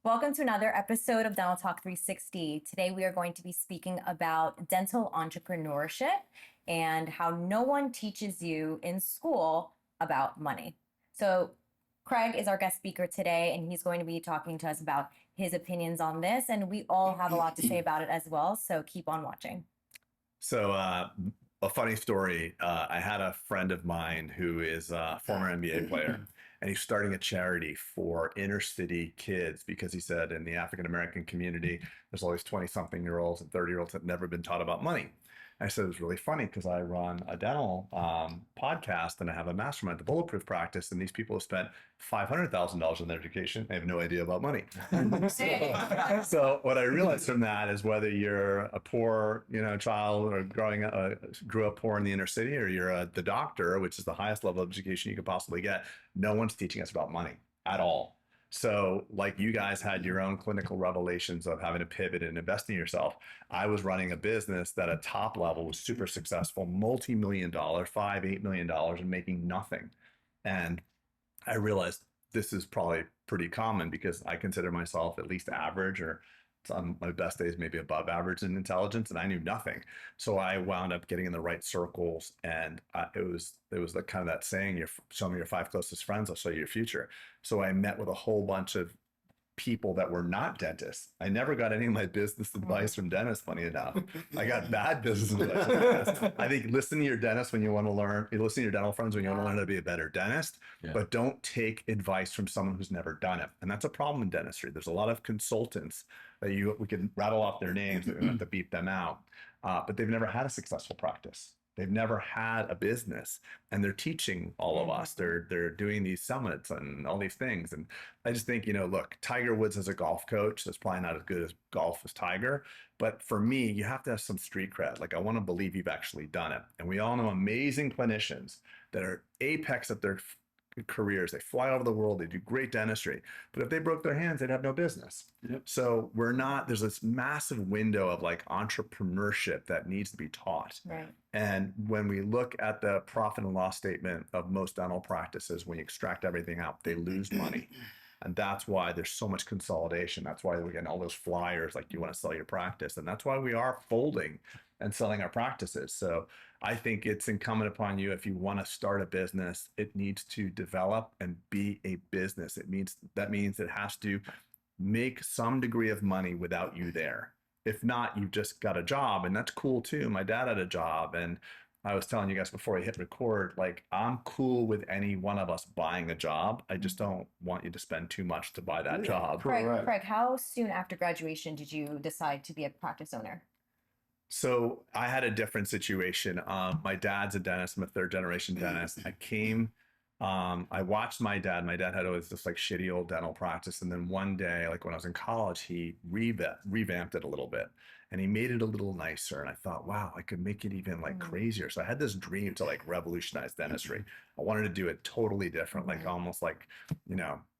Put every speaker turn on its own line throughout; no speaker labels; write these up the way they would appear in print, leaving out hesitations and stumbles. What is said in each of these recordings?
Welcome to another episode of Dental Talk 360. Today we are going to be speaking about dental entrepreneurship and how no one teaches you in school about money. So Craig is our guest speaker today, and he's going to be talking to us about his opinions on this, and we all have a lot to say about it as well, so keep on watching.
So a funny story, I had a friend of mine who is a former NBA player, and he's starting a charity for inner city kids because he said in the African-American community, there's always 20-something-year-olds and 30-year-olds that have never been taught about money. I said it was really funny because I run a dental podcast and I have a mastermind, the Bulletproof Practice, and these people have spent $500,000 in their education. They have no idea about money. So what I realized from that is whether you're a poor, child or grew up poor in the inner city, or you're the doctor, which is the highest level of education you could possibly get, no one's teaching us about money at all. So like you guys had your own clinical revelations of having to pivot and invest in yourself. I was running a business that at top level was super successful, multi-million dollar, $5-8 million, and making nothing. And I realized this is probably pretty common because I consider myself at least average, or on my best days, maybe above average in intelligence, and I knew nothing. So I wound up getting in the right circles, and it was the kind of that saying, "You show me your 5 closest friends, I'll show you your future." So I met with a whole bunch of people that were not dentists. I never got any of my business advice from dentists, funny enough. I got bad business advice from dentists. I think listen to your dentist when you want to learn, you listen to your dental friends when you want to learn how to be a better dentist, but don't take advice from someone who's never done it. And that's a problem in dentistry. There's a lot of consultants that we can rattle off their names, we don't have to beat them out, but they've never had a successful practice. They've never had a business, and they're teaching all of us. They're doing these summits and all these things. And I just think, look, Tiger Woods as a golf coach, that's probably not as good as golf as Tiger. But for me, you have to have some street cred. Like, I want to believe you've actually done it. And we all know amazing clinicians that are apex at their careers. They fly all over the world. They do great dentistry. But if they broke their hands, they'd have no business. Yep. So there's this massive window of like entrepreneurship that needs to be taught.
Right.
And when we look at the profit and loss statement of most dental practices, when you extract everything out, they lose money. And that's why there's so much consolidation. That's why we're getting all those flyers like, you want to sell your practice. And that's why we are folding and selling our practices. So I think it's incumbent upon you, if you want to start a business, it needs to develop and be a business. That means it has to make some degree of money without you there. If not, you've just got a job, and that's cool too. My dad had a job, and I was telling you guys before I hit record, like, I'm cool with any one of us buying a job. I just don't want you to spend too much to buy that job.
Craig, how soon after graduation did you decide to be a practice owner?
So I had a different situation. My dad's a dentist. I'm a 3rd-generation dentist. I watched my dad. My dad had always this like shitty old dental practice. And then one day, like when I was in college, he revamped it a little bit, and he made it a little nicer. And I thought, wow, I could make it even like crazier. So I had this dream to like revolutionize dentistry. I wanted to do it totally different, like almost like,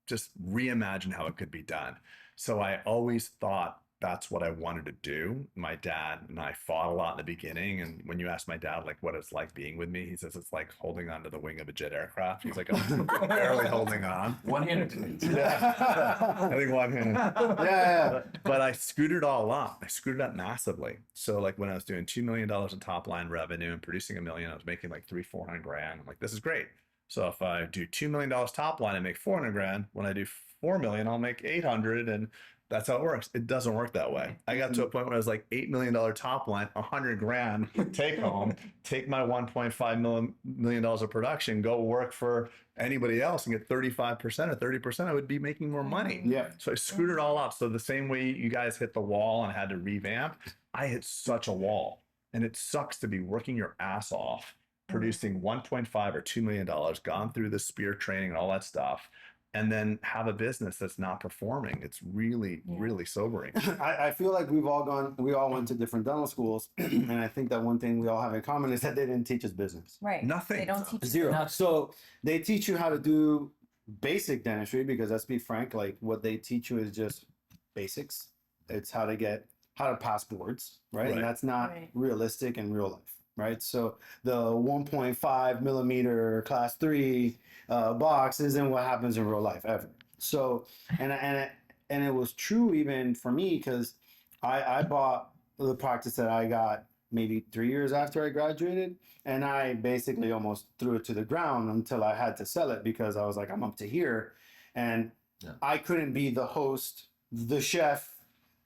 just reimagine how it could be done. So I always thought that's what I wanted to do. My dad and I fought a lot in the beginning. And when you ask my dad, like, what it's like being with me, he says it's like holding onto the wing of a jet aircraft. He's like, I'm barely holding on.
One-handed.
Yeah. I think one-handed. Yeah. But I screwed it all up. I screwed it up massively. So like when I was doing $2 million in top line revenue and producing $1 million, I was making like $300,000-400,000. I'm like, this is great. So if I do $2 million top line and make $400,000, when I do $4 million, I'll make $800,000, and that's how it works. It doesn't work that way. I got to a point where I was like $8 million top line, $100,000 take home, take my $1.5 million of production, go work for anybody else and get 35% or 30%. I would be making more money.
Yeah.
So I screwed it all up. So the same way you guys hit the wall and had to revamp, I hit such a wall. And it sucks to be working your ass off, producing $1.5 or $2 million, gone through the spear training and all that stuff, and then have a business that's not performing. It's really, really sobering.
I feel like we all went to different dental schools, and I think that one thing we all have in common is that they didn't teach us business.
Right.
Nothing.
They don't teach
Zero. So they teach you how to do basic dentistry, because let's be frank, like what they teach you is just basics. It's how to pass boards, right? And that's not realistic in real life. Right. So the 1.5 millimeter class 3 box isn't what happens in real life ever. So, and and it was true even for me because I bought the practice that I got maybe 3 years after I graduated, and I basically almost threw it to the ground until I had to sell it because I was like, I'm up to here, and I couldn't be the host, the chef,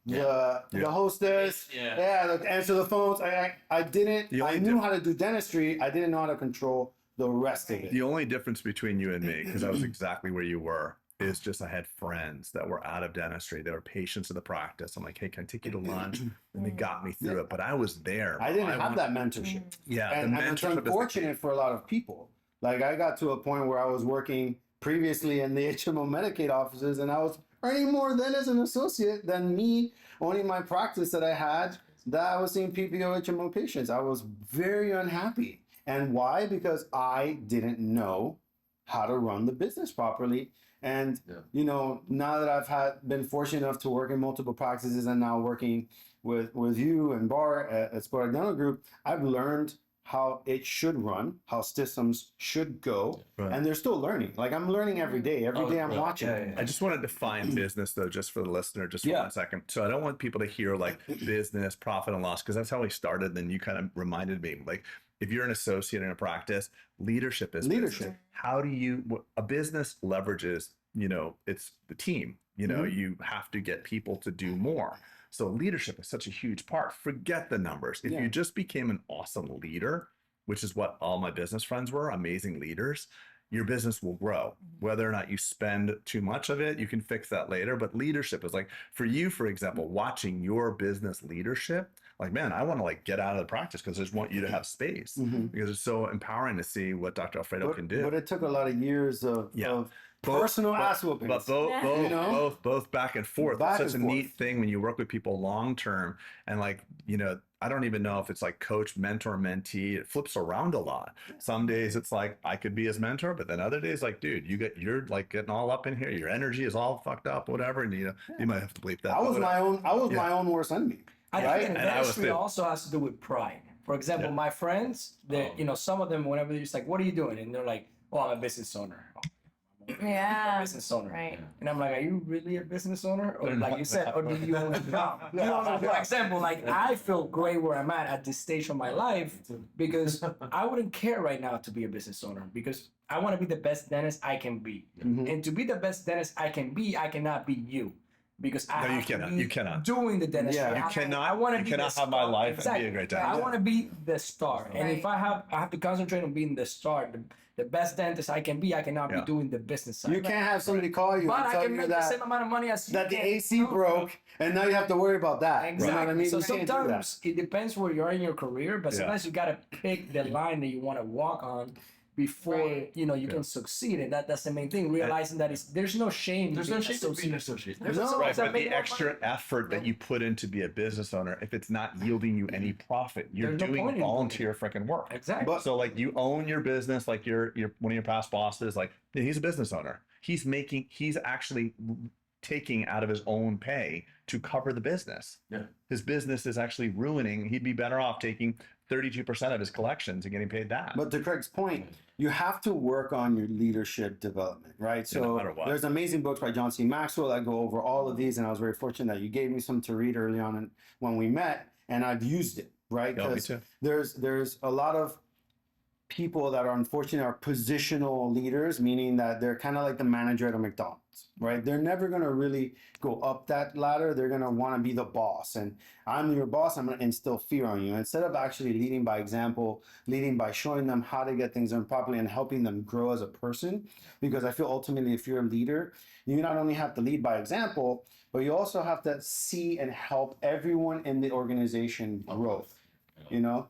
the hostess, answer the phones. I didn't. I knew how to do dentistry. I didn't know how to control the rest of it.
The only difference between you and me, because I was exactly where you were, is just I had friends that were out of dentistry. They were patients of the practice. I'm like, hey, can I take you to lunch? And they got me through it. But I was there.
I didn't have that mentorship.
Yeah.
And it's unfortunate for a lot of people. Like I got to a point where I was working previously in the HMO Medicaid offices, and I was earning more then as an associate than me owning my practice that I had, that I was seeing PPO HMO patients. I was very unhappy. And why? Because I didn't know how to run the business properly. And, you know, now that I've been fortunate enough to work in multiple practices and now working with you and Bar at Spodak Dental Group, I've learned how it should run, how systems should go. Right. And they're still learning. Like I'm learning every day. Every day I'm watching.
I just want to define business though, just for the listener, just for 1 second. So I don't want people to hear like business, profit and loss, because that's how we started. Then you kind of reminded me, like, if you're an associate in a practice, leadership is business. How do you, a business leverages, you know, it's the team, you know, you have to get people to do more. So leadership is such a huge part. Forget the numbers. If you just became an awesome leader, which is what all my business friends were, amazing leaders, your business will grow. Whether or not you spend too much of it, you can fix that later. But leadership is like, for you, for example, watching your business leadership, like, man, I want to like get out of the practice because I just want you to have space because it's so empowering to see what Dr. Alfredo can do.
But it took a lot of years of personal ass whoopings.
But both back and forth. It's such a neat thing when you work with people long term, and like, you know, I don't even know if it's like coach, mentor, mentee. It flips around a lot. Some days it's like I could be his mentor, but then other days like, dude, you're like getting all up in here. Your energy is all fucked up, whatever. And you know, you might have to bleep that.
I was my own worst enemy.
I think dentistry also has to do with pride. For example, my friends, you know, some of them, whenever they're just like, what are you doing? And they're like, oh, I'm a business owner.
Yeah.
Business owner.
Right.
And I'm like, are you really a business owner? Or like you said, or do you own a job? You know, for example, like I feel great where I'm at this stage of my life because I wouldn't care right now to be a business owner because I want to be the best dentist I can be. And to be the best dentist I can be, I cannot be you. Because
you cannot
doing the dentistry.
You cannot have my life and be a great dentist.
I want to be the star, and if I have to concentrate on being the star, the best dentist I can be, I cannot be doing the business side.
You can't have somebody call you and tell you
the same amount of money as
that the AC broke, and now you have to worry about that.
Exactly.
You know what I mean?
So sometimes it depends where you are in your career, but sometimes you gotta pick the line that you want to walk on before you know you can succeed, and that's the main thing. Realizing that there's no shame.
There's no shame to being an associate.
Right, but the extra effort that you put in to be a business owner, if it's not yielding you any profit, you're doing volunteer freaking work.
Exactly.
So like you own your business, like your one of your past bosses, like he's a business owner. He's actually taking out of his own pay to cover the business.
Yeah.
His business is actually ruining. He'd be better off taking 32% of his collections and getting paid that.
But to Craig's point, you have to work on your leadership development, right? So there's amazing books by John C. Maxwell that go over all of these, and I was very fortunate that you gave me some to read early on when we met, and I've used it, right? Because there's a lot of people that are unfortunately are positional leaders, meaning that they're kind of like the manager at a McDonald's, right? They're never going to really go up that ladder. They're going to want to be the boss, and I'm your boss. I'm going to instill fear on you instead of actually leading by example, leading by showing them how to get things done properly and helping them grow as a person. Because I feel ultimately, if you're a leader, you not only have to lead by example, but you also have to see and help everyone in the organization grow, you know?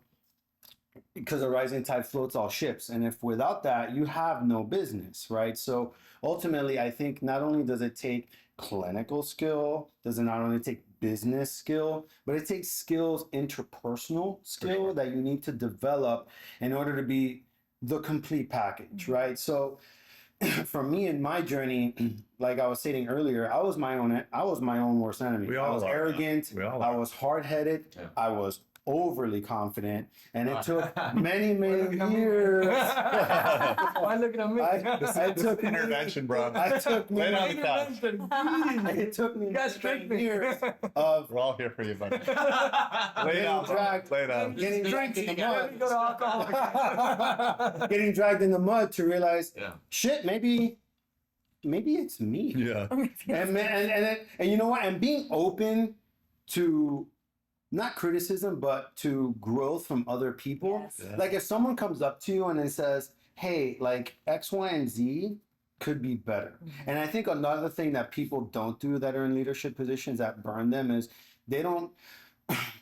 Because a rising tide floats all ships. And if without that, you have no business, right? So ultimately, I think not only does it take clinical skill, does it not only take business skill, but it takes skills, interpersonal skill that you need to develop in order to be the complete package, right? So for me in my journey, like I was stating earlier, I was my own worst enemy. I was arrogant. I was hard-headed. I was overly confident, and it took many years.
Why looking at me?
I took
intervention, bro.
I took me.
Lay down on the couch.
It took me
You guys tricked me.
years of
We're all here for you, buddy. Lay
getting
down.
dragged,
Lay down.
getting dragged in the
Let me go to alcohol.
getting dragged in the mud to realize,
Yeah.
shit, maybe it's me.
Yeah.
And you know what? And being open to not criticism, but to growth from other people.
Yes.
Yeah.
Like if someone comes up to you and then says, hey, like X, Y, and Z could be better. And I think another thing that people don't do that are in leadership positions that burn them is they don't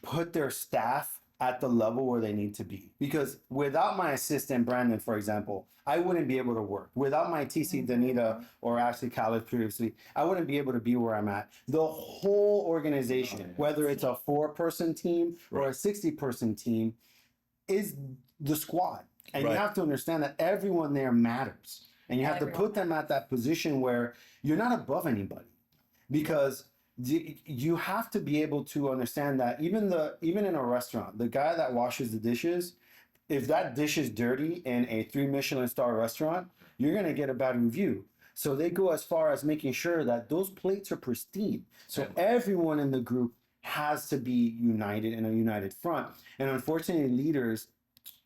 put their staff at the level where they need to be. Because without my assistant, Brandon, for example, I wouldn't be able to work. Without my TC, Danita, or Ashley College previously, I wouldn't be able to be where I'm at. The whole organization, whether it's a 4-person team or a 60-person team, is the squad. And
Right.
you have to understand that everyone there matters. And you have to put them at that position where you're not above anybody. Because you have to be able to understand that even in a restaurant, the guy that washes the dishes, if that dish is dirty in a 3 Michelin star restaurant, you're going to get a bad review. So they go as far as making sure that those plates are pristine. So everyone in the group has to be united in a united front. And unfortunately, leaders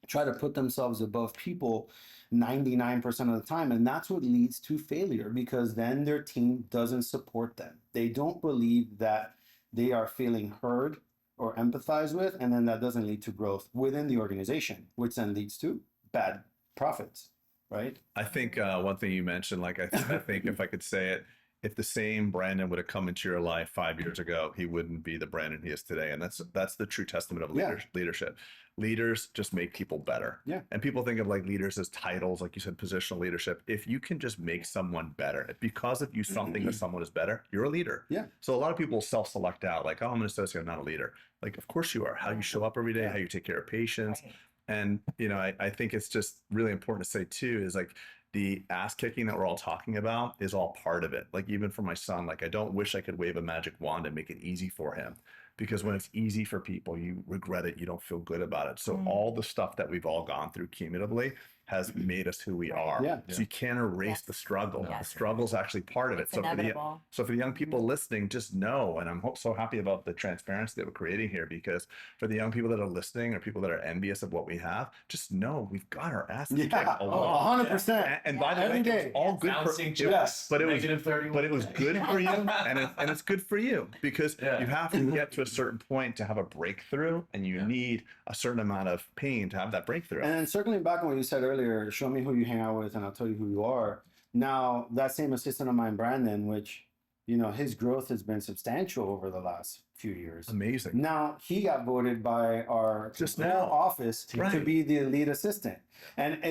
try to put themselves above people 99% of the time. And that's what leads to failure, because then their team doesn't support them. They don't believe that they are feeling heard or empathized with, and then that doesn't lead to growth within the organization, which then leads to bad profits, right?
I think one thing you mentioned, like I think if I could say it, if the same Brandon would have come into your life 5 years ago, he wouldn't be the Brandon he is today. And that's the true testament of leadership. Leaders just make people better.
Yeah.
And people think of like leaders as titles, like you said, positional leadership. If you can just make someone better, if because of you something that someone is better, you're a leader.
Yeah.
So a lot of people self-select out, like, oh, I'm an associate, I'm not a leader. Like, of course you are. How you show up every day, how you take care of patients.
Right.
And, you know, I think it's just really important to say too, is like the ass kicking that we're all talking about is all part of it. Like even for my son, like I don't wish I could wave a magic wand and make it easy for him, because when it's easy for people, you regret it. You don't feel good about it. So all the stuff that we've all gone through cumulatively has made us who we are.
Yeah.
So you can't erase the struggle.
Yes.
The struggle is actually part of it.
It's
So
inevitable.
for the young people listening, just know, and I'm so happy about the transparency that we're creating here, because for the young people that are listening or people that are envious of what we have, just know we've got our asses kicked a lot.
100%.
And by the way,
Every
it was
day.
all good
Bouncing
for
Yes.
but it was
-31.
but it was good for you, and it's good for you, because
Yeah.
you have to get to a certain point to have a breakthrough, and you need a certain amount of pain to have that breakthrough.
And then circling back on what you said earlier, show me who you hang out with and I'll tell you who you are. Now, that same assistant of mine, Brandon, which, you know, his growth has been substantial over the last few years.
Amazing.
Now, he got voted by our
Just
whole
now.
office to
Right.
be the lead assistant. And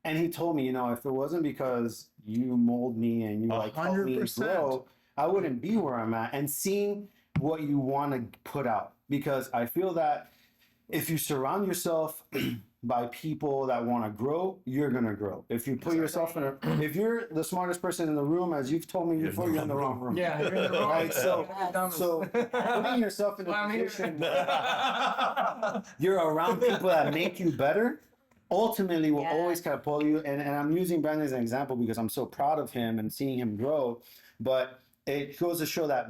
he told me, you know, if it wasn't because you mold me and you like help me
100%.
grow, I wouldn't be where I'm at. And seeing what you want to put out, because I feel that if you surround yourself by people that want to grow, you're gonna grow. If you put yourself in if you're the smartest person in the room, as you've told me before, you're in the wrong room.
Yeah, you're in the wrong.
Right. So putting yourself in a
I'm here.
position where you're around people that make you better, ultimately will always kind of pull you. And I'm using Brandon as an example because I'm so proud of him and seeing him grow. But it goes to show that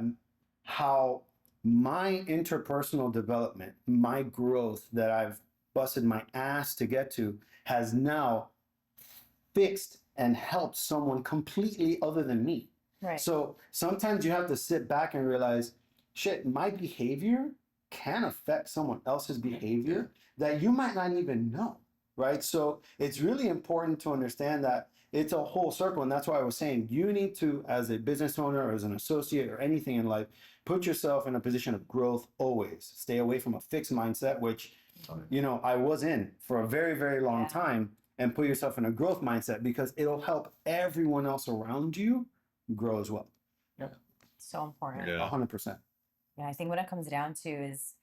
how my interpersonal development, my growth that I've busted my ass to get to, has now fixed and helped someone completely other than me.
Right.
So sometimes you have to sit back and realize, shit, my behavior can affect someone else's behavior that you might not even know, right? So it's really important to understand that it's a whole circle. And that's why I was saying you need to, as a business owner or as an associate or anything in life, put yourself in a position of growth always. Stay away from a fixed mindset, which, you know, I was in for a very, very long time, and put yourself in a growth mindset because it'll help everyone else around you grow as well.
So important.
Yeah.
100%.
Yeah, I think what it comes down to is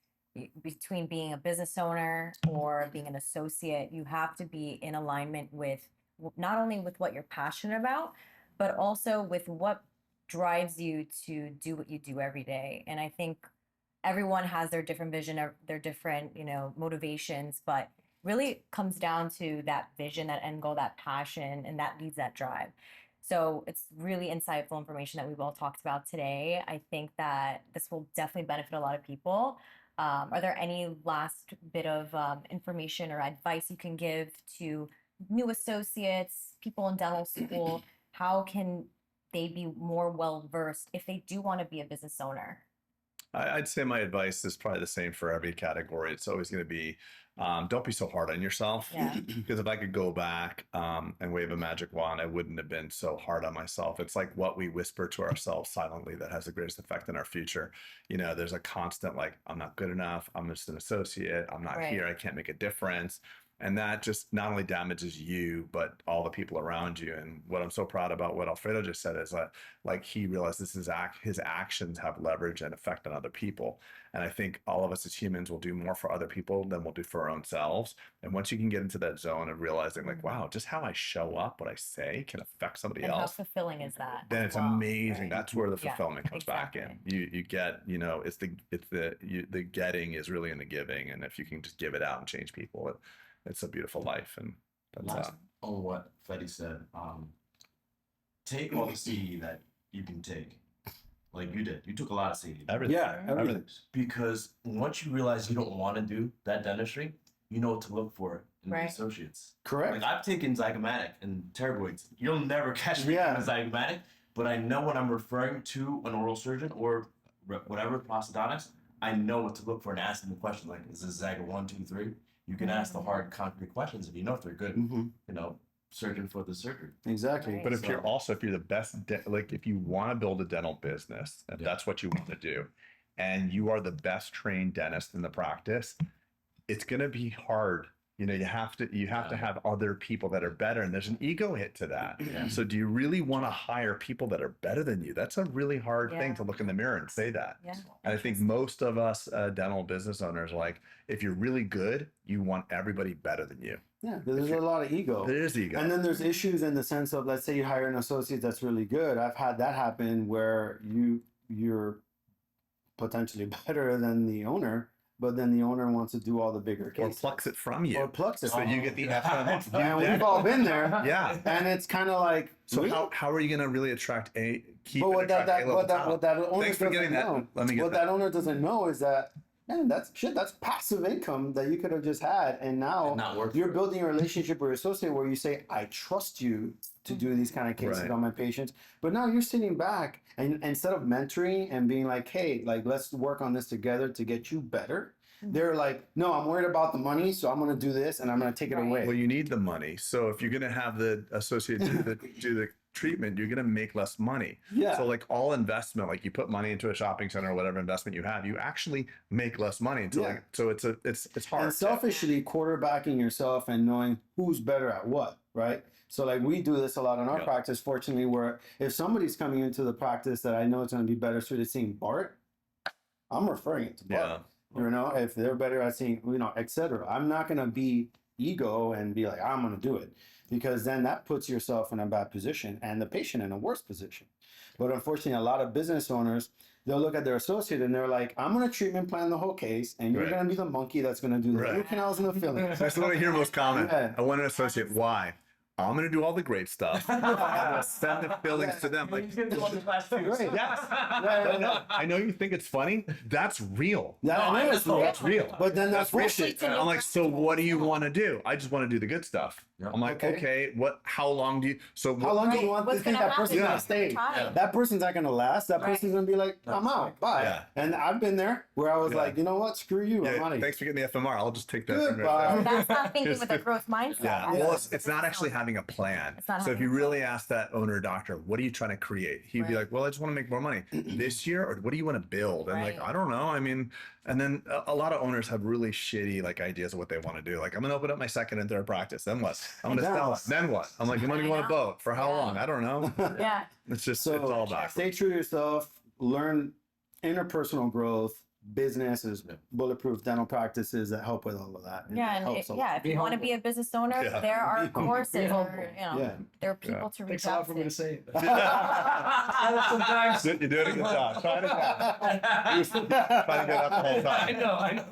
between being a business owner or being an associate, you have to be in alignment with not only with what you're passionate about, but also with what drives you to do what you do every day. And I think everyone has their different vision or their different, motivations, but really it comes down to that vision, that end goal, that passion, and that leads that drive. So it's really insightful information that we've all talked about today. I think that this will definitely benefit a lot of people. Are there any last bit of information or advice you can give to new associates, people in dental school? How can they be more well versed if they do want to be a business owner?
I'd say my advice is probably the same for every category. It's always going to be, don't be so hard on yourself.
Yeah.
Because if I could go back and wave a magic wand, I wouldn't have been so hard on myself. It's like what we whisper to ourselves silently that has the greatest effect in our future. There's a constant like, I'm not good enough. I'm just an associate. I'm not here. I can't make a difference. And that just not only damages you, but all the people around you. And what I'm so proud about what Alfredo just said is that, like, he realized his actions have leverage and effect on other people. And I think all of us as humans will do more for other people than we'll do for our own selves. And once you can get into that zone of realizing, like, wow, just how I show up, what I say can affect somebody else.
How fulfilling is that?
Then it's amazing. Right? That's where the fulfillment comes back in. You get, it's the getting is really in the giving. And if you can just give it out and change people, it's a beautiful life. And that's
on what Fetty said, take all the CD that you can take, like you did. You took a lot of CD.
Everything.
Yeah, everything.
Because once you realize you don't want to do that dentistry, you know what to look for in the associates.
Correct.
Like I've taken zygomatic and pterygoids. You'll never catch me on zygomatic, but I know when I'm referring to an oral surgeon or whatever prosthodontics, I know what to look for and ask them the question like, is this Zygo 1, 2, 3? You can ask the hard, concrete questions if you know if they're good, surgeon for the surgery.
Exactly.
But if you're the best, if you want to build a dental business, if that's what you want to do, and you are the best trained dentist in the practice, it's going to be hard. You have to have other people that are better, and there's an ego hit to that.
Yeah.
So do you really want to hire people that are better than you? That's a really hard thing to look in the mirror and say that.
Yeah.
And I think most of us dental business owners, like, if you're really good, you want everybody better than you.
Yeah, there's a lot of ego.
There is ego.
And then there's issues in the sense of, let's say you hire an associate that's really good. I've had that happen where you're potentially better than the owner, but then the owner wants to do all the bigger cases.
Or plucks it from you.
Or plucks it.
So you get the FMS.
And we've all been there.
Yeah.
And it's kind of like,
so
really?
how are you going to really attract
But what that owner
Thanks for getting that. Let me get
that owner doesn't know is that, man, that's passive income that you could have just had, and now you're building a relationship with your associate where you say, I trust you to do these kind of cases on my patients. But now you're sitting back and instead of mentoring and being like, hey, like, let's work on this together to get you better. They're like, no, I'm worried about the money, so I'm going to do this and I'm going to take it away.
Well, you need the money. So if you're going to have the associate do the treatment, you're going to make less money.
Yeah.
So like all investment, like you put money into a shopping center or whatever investment you have, you actually make less money. So it's hard.
And selfishly quarterbacking yourself and knowing who's better at what, right? So like we do this a lot in our practice, fortunately, where if somebody's coming into the practice that I know it's going to be better suited seeing Bart, I'm referring it to Bart.
Yeah.
If they're better at seeing, et cetera. I'm not going to be ego and be like, I'm going to do it, because then that puts yourself in a bad position and the patient in a worse position. But unfortunately, a lot of business owners, they'll look at their associate and they're like, I'm going to treatment plan the whole case, and you're going to be the monkey that's going to do the root canals and the fillings.
That's what I hear most common. I want an associate. Why? I'm going to do all the great stuff. I'm going to send the fillings to them. Like, yes. I know you think it's funny. That's real. That's real.
But then that's bullshit.
I'm like, so what do you want to do? I just want to do the good stuff. I'm like, okay, how long do you? So
how long do you want to think that person's gonna stay? That person's not gonna last. That person's gonna be like, I'm out, bye.
Yeah.
And I've been there where I was like, you know what? Screw you. I'm out of here.
Thanks for getting the FMR. I'll just take that.
Goodbye.
That's not thinking with a growth mindset.
Yeah. Well, it's not actually having a plan. So if you really ask that owner or doctor, what are you trying to create? He'd be like, well, I just want to make more money this year, or what do you want to build? And like, I don't know. I mean, and then a lot of owners have really shitty like ideas of what they want to do. Like, I'm gonna open up my second and third practice. Then what? I'm gonna sell it. Then what? I'm like, when do you want to boat? For how long? I don't know.
Yeah.
It's just, it's all about.
Stay true to yourself. Learn interpersonal growth. business, there's bulletproof dental practices that help with all of that. It
Yeah, and
helps a lot.
yeah, if
Be
you want to
humble.
be a business owner,
Yeah.
there are
Be humble.
courses,
Be
or
humble.
Yeah.
there are people to reach
Takes a lot
out
for me to
to.
say it.
Sometimes.
You're doing a good job. Trying to get up the whole
I
time.
know, I know.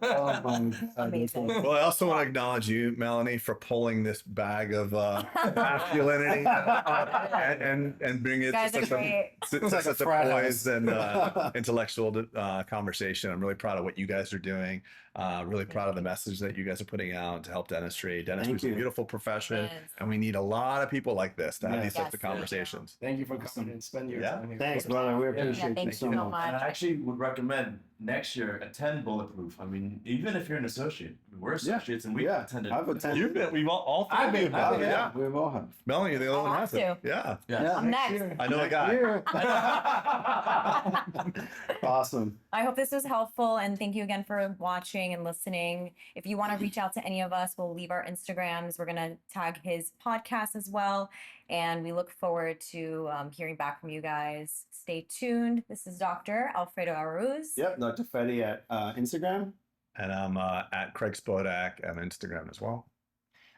Oh, my God.
Amazing.
Well, I also want to acknowledge you, Melanie, for pulling this bag of masculinity and bring
You
it
guys
to
are
such a,
great.
It's like a
such a
frat house.
poised and intellectual conversation. I'm really proud of what you guys are doing. Really proud of the message that you guys are putting out to help dentistry. Dentistry is a
you.
beautiful profession,
Yes.
and we need a lot of people like this to have
Yes.
these types of
Yes, we do.
conversations.
Thank you for coming and spending your
Yeah.
time here.
Thanks, brother. We
Yeah,
appreciate
thank
you so
you so
much.
much.
And I actually would recommend next year attend Bulletproof. I mean, even if you're an associate, we're associates and we
Yeah,
attended.
I've attended.
We've all three
I've
of you
been-
have.
Oh,
Yeah.
yeah, we've all have.
Melanie, you're the only
I'll
one
have
who hasn't.
to.
Yeah.
Yeah.
I'm next.
year.
I know a guy.
Year. Awesome.
I hope this was helpful, and thank you again for watching and listening. If you want to reach out to any of us, we'll leave our Instagrams. We're going to tag his podcast as well, and we look forward to hearing back from you guys. Stay tuned. This is Dr. Alfredo Arauz.
Yep, Dr. Fetty at Instagram.
And I'm at Craig Spodak on Instagram as well.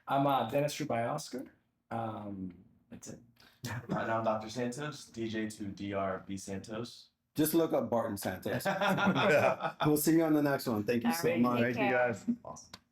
I'm Dentistry by Oscar. That's it.
Right now, I'm Dr. Santos, DJ to DRB Santos.
Just look up Barton Santos.
Yeah.
We'll see you on the next one. Thank you
All
so
right,
much.
take
Thank you
care.
guys.
Awesome.